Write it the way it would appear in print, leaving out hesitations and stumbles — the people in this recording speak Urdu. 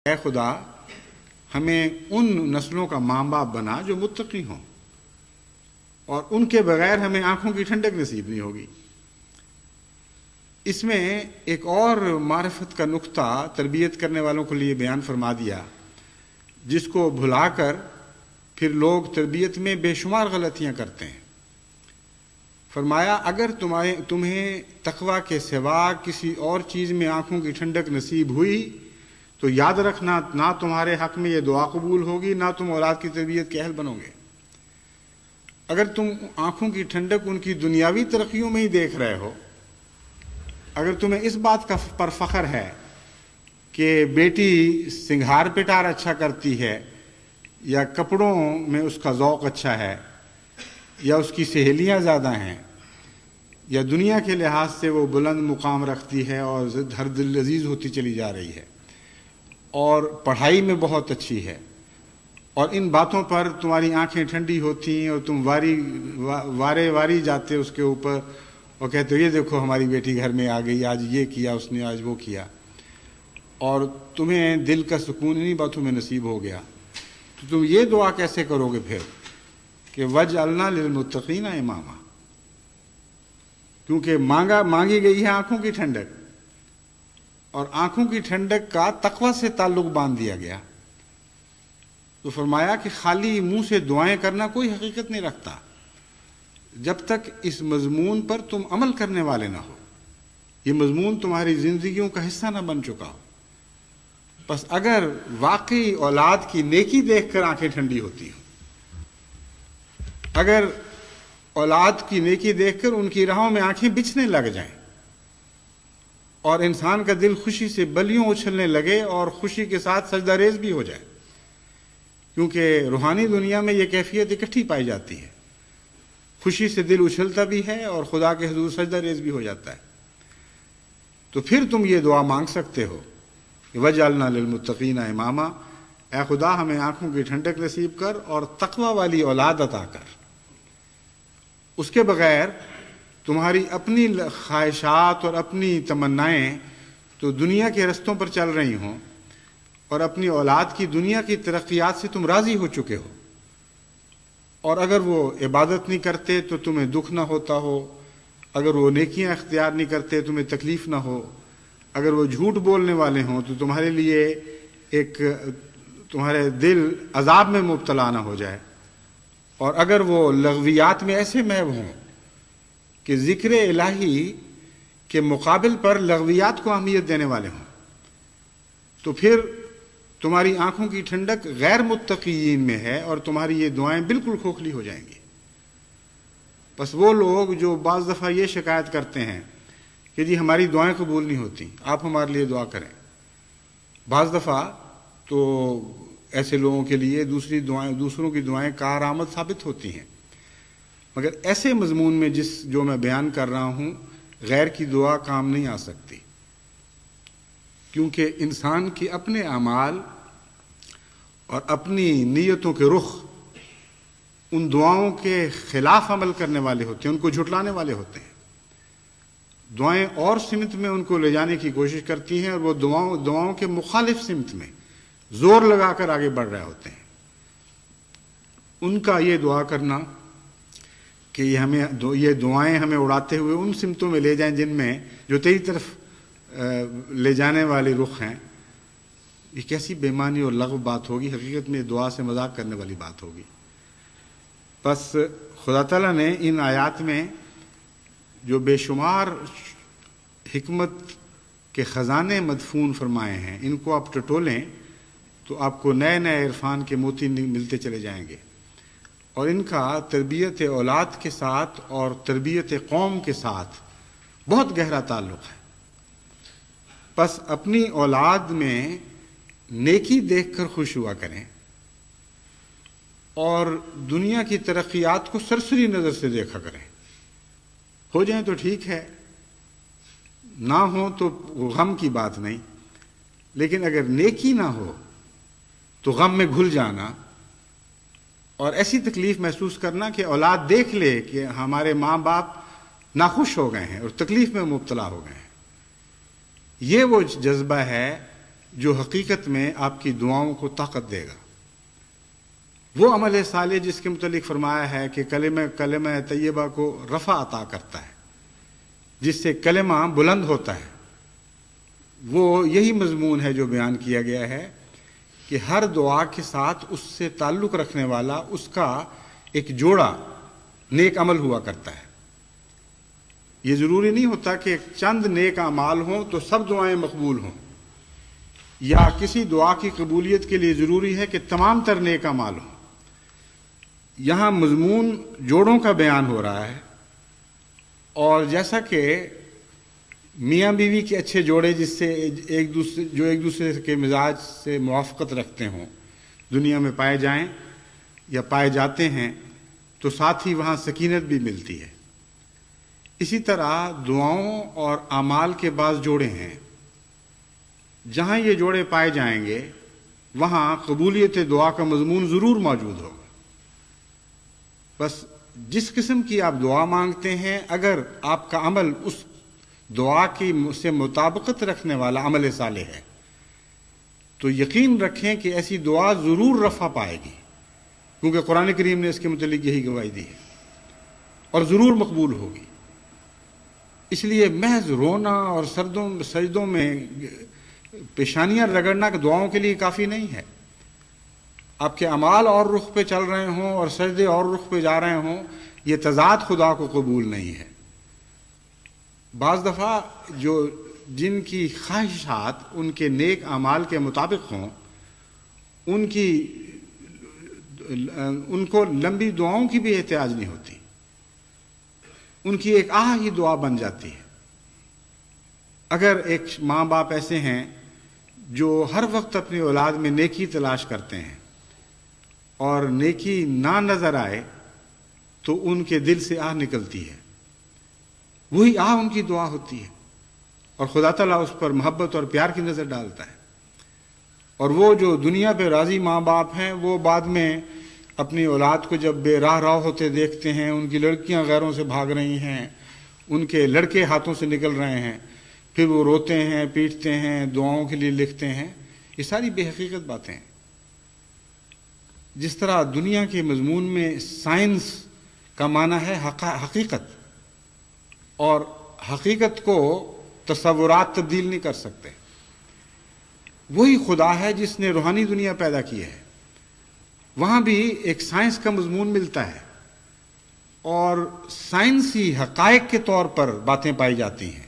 اے خدا ہمیں ان نسلوں کا ماں باپ بنا جو متقی ہوں، اور ان کے بغیر ہمیں آنکھوں کی ٹھنڈک نصیب نہیں ہوگی۔ اس میں ایک اور معرفت کا نقطہ تربیت کرنے والوں کے لیے بیان فرما دیا، جس کو بھلا کر پھر لوگ تربیت میں بے شمار غلطیاں کرتے ہیں۔ فرمایا اگر تمہیں تقوی کے سوا کسی اور چیز میں آنکھوں کی ٹھنڈک نصیب ہوئی تو یاد رکھنا نہ تمہارے حق میں یہ دعا قبول ہوگی، نہ تم اولاد کی تربیت کے اہل بنو گے۔ اگر تم آنکھوں کی ٹھنڈک ان کی دنیاوی ترقیوں میں ہی دیکھ رہے ہو، اگر تمہیں اس بات کا پر فخر ہے کہ بیٹی سنگھار پٹار اچھا کرتی ہے، یا کپڑوں میں اس کا ذوق اچھا ہے، یا اس کی سہیلیاں زیادہ ہیں، یا دنیا کے لحاظ سے وہ بلند مقام رکھتی ہے اور ہر دل عزیز ہوتی چلی جا رہی ہے، اور پڑھائی میں بہت اچھی ہے، اور ان باتوں پر تمہاری آنکھیں ٹھنڈی ہوتی ہیں اور تم وارے جاتے اس کے اوپر اور کہتے ہو یہ دیکھو ہماری بیٹی گھر میں آ گئی، آج یہ کیا اس نے، آج وہ کیا، اور تمہیں دل کا سکون انہی باتوں میں نصیب ہو گیا، تو تم یہ دعا کیسے کرو گے پھر کہ وَجْعَلْنَا لِلْمُتَّقِينَ إِمَامًا؟ کیونکہ مانگی گئی ہے آنکھوں کی ٹھنڈک، اور آنکھوں کی ٹھنڈک کا تقوی سے تعلق باندھ دیا گیا، تو فرمایا کہ خالی منہ سے دعائیں کرنا کوئی حقیقت نہیں رکھتا جب تک اس مضمون پر تم عمل کرنے والے نہ ہو، یہ مضمون تمہاری زندگیوں کا حصہ نہ بن چکا ہو۔ بس اگر واقعی اولاد کی نیکی دیکھ کر آنکھیں ٹھنڈی ہوتی ہوں، اگر اولاد کی نیکی دیکھ کر ان کی راہوں میں آنکھیں بچھنے لگ جائیں اور انسان کا دل خوشی سے بلیوں اچھلنے لگے اور خوشی کے ساتھ سجدہ ریز بھی ہو جائے، کیونکہ روحانی دنیا میں یہ کیفیت اکٹھی پائی جاتی ہے، خوشی سے دل اچھلتا بھی ہے اور خدا کے حضور سجدہ ریز بھی ہو جاتا ہے، تو پھر تم یہ دعا مانگ سکتے ہو کہ وَجْعَلْنَا لِلْمُتَّقِينَ إِمَامًا، اے خدا ہمیں آنکھوں کی ٹھنڈک نصیب کر اور تقوی والی اولاد عطا کر۔ اس کے بغیر تمہاری اپنی خواہشات اور اپنی تمنائیں تو دنیا کے رستوں پر چل رہی ہوں، اور اپنی اولاد کی دنیا کی ترقیات سے تم راضی ہو چکے ہو، اور اگر وہ عبادت نہیں کرتے تو تمہیں دکھ نہ ہوتا ہو، اگر وہ نیکیاں اختیار نہیں کرتے تمہیں تکلیف نہ ہو، اگر وہ جھوٹ بولنے والے ہوں تو تمہارے لیے تمہارے دل عذاب میں مبتلا نہ ہو جائے، اور اگر وہ لغویات میں ایسے محو ہوں کہ ذکر الہی کے مقابل پر لغویات کو اہمیت دینے والے ہوں، تو پھر تمہاری آنکھوں کی ٹھنڈک غیر متقین میں ہے اور تمہاری یہ دعائیں بالکل کھوکھلی ہو جائیں گی۔ بس وہ لوگ جو بعض دفعہ یہ شکایت کرتے ہیں کہ جی ہماری دعائیں قبول نہیں ہوتی، آپ ہمارے لیے دعا کریں، بعض دفعہ تو ایسے لوگوں کے لیے دوسروں کی دعائیں کارآمد ثابت ہوتی ہیں، مگر ایسے مضمون میں جو میں بیان کر رہا ہوں غیر کی دعا کام نہیں آ سکتی، کیونکہ انسان کے اپنے اعمال اور اپنی نیتوں کے رخ ان دعاؤں کے خلاف عمل کرنے والے ہوتے ہیں، ان کو جھٹلانے والے ہوتے ہیں۔ دعائیں اور سمت میں ان کو لے جانے کی کوشش کرتی ہیں، اور وہ دعاؤں کے مخالف سمت میں زور لگا کر آگے بڑھ رہے ہوتے ہیں۔ ان کا یہ دعا کرنا کہ یہ دعائیں ہمیں اڑاتے ہوئے ان سمتوں میں لے جائیں جن میں جو تیری طرف لے جانے والے رخ ہیں، یہ کیسی بے معنی اور لغو بات ہوگی، حقیقت میں دعا سے مذاق کرنے والی بات ہوگی۔ بس خدا تعالیٰ نے ان آیات میں جو بے شمار حکمت کے خزانے مدفون فرمائے ہیں، ان کو آپ ٹٹولیں تو آپ کو نئے نئے عرفان کے موتی ملتے چلے جائیں گے، اور ان کا تربیت اولاد کے ساتھ اور تربیت قوم کے ساتھ بہت گہرا تعلق ہے۔ بس اپنی اولاد میں نیکی دیکھ کر خوش ہوا کریں، اور دنیا کی ترقیات کو سرسری نظر سے دیکھا کریں، ہو جائیں تو ٹھیک ہے، نہ ہو تو غم کی بات نہیں، لیکن اگر نیکی نہ ہو تو غم میں گھل جانا اور ایسی تکلیف محسوس کرنا کہ اولاد دیکھ لے کہ ہمارے ماں باپ ناخوش ہو گئے ہیں اور تکلیف میں مبتلا ہو گئے ہیں، یہ وہ جذبہ ہے جو حقیقت میں آپ کی دعاؤں کو طاقت دے گا، وہ عمل صالح جس کے متعلق فرمایا ہے کہ کلمہ طیبہ کو رفع عطا کرتا ہے، جس سے کلمہ بلند ہوتا ہے، وہ یہی مضمون ہے جو بیان کیا گیا ہے کہ ہر دعا کے ساتھ اس سے تعلق رکھنے والا اس کا ایک جوڑا نیک عمل ہوا کرتا ہے۔ یہ ضروری نہیں ہوتا کہ چند نیک اعمال ہوں تو سب دعائیں مقبول ہوں، یا کسی دعا کی قبولیت کے لیے ضروری ہے کہ تمام تر نیک اعمال ہوں۔ یہاں مضمون جوڑوں کا بیان ہو رہا ہے، اور جیسا کہ میاں بیوی کے اچھے جوڑے جس سے ایک دوسرے کے مزاج سے موافقت رکھتے ہوں دنیا میں پائے جائیں یا پائے جاتے ہیں، تو ساتھ ہی وہاں سکینت بھی ملتی ہے۔ اسی طرح دعاؤں اور اعمال کے بعض جوڑے ہیں، جہاں یہ جوڑے پائے جائیں گے وہاں قبولیت دعا کا مضمون ضرور موجود ہوگا۔ بس جس قسم کی آپ دعا مانگتے ہیں، اگر آپ کا عمل اس دعا کی سے مطابقت رکھنے والا عمل صالح ہے تو یقین رکھیں کہ ایسی دعا ضرور رفع پائے گی، کیونکہ قرآن کریم نے اس کے متعلق یہی گواہی دی ہے، اور ضرور مقبول ہوگی۔ اس لیے محض رونا اور سجدوں میں پیشانیاں رگڑنا دعاؤں کے لیے کافی نہیں ہے۔ آپ کے اعمال اور رخ پہ چل رہے ہوں اور سجدے اور رخ پہ جا رہے ہوں، یہ تضاد خدا کو قبول نہیں ہے۔ بعض دفعہ جن کی خواہشات ان کے نیک اعمال کے مطابق ہوں، ان کو لمبی دعاؤں کی بھی احتیاج نہیں ہوتی، ان کی ایک آہ ہی دعا بن جاتی ہے۔ اگر ایک ماں باپ ایسے ہیں جو ہر وقت اپنی اولاد میں نیکی تلاش کرتے ہیں اور نیکی نہ نظر آئے تو ان کے دل سے آہ نکلتی ہے، وہی آہ ان کی دعا ہوتی ہے، اور خدا تعالیٰ اس پر محبت اور پیار کی نظر ڈالتا ہے۔ اور وہ جو دنیا پہ راضی ماں باپ ہیں، وہ بعد میں اپنی اولاد کو جب بے راہ ہوتے دیکھتے ہیں، ان کی لڑکیاں غیروں سے بھاگ رہی ہیں، ان کے لڑکے ہاتھوں سے نکل رہے ہیں، پھر وہ روتے ہیں، پیٹتے ہیں، دعاؤں کے لیے لکھتے ہیں۔ یہ ساری بے حقیقت باتیں ہیں۔ جس طرح دنیا کے مضمون میں سائنس کا معنی ہے حقیقت، اور حقیقت کو تصورات تبدیل نہیں کر سکتے، وہی خدا ہے جس نے روحانی دنیا پیدا کی ہے۔ وہاں بھی ایک سائنس کا مضمون ملتا ہے، اور سائنسی حقائق کے طور پر باتیں پائی جاتی ہیں،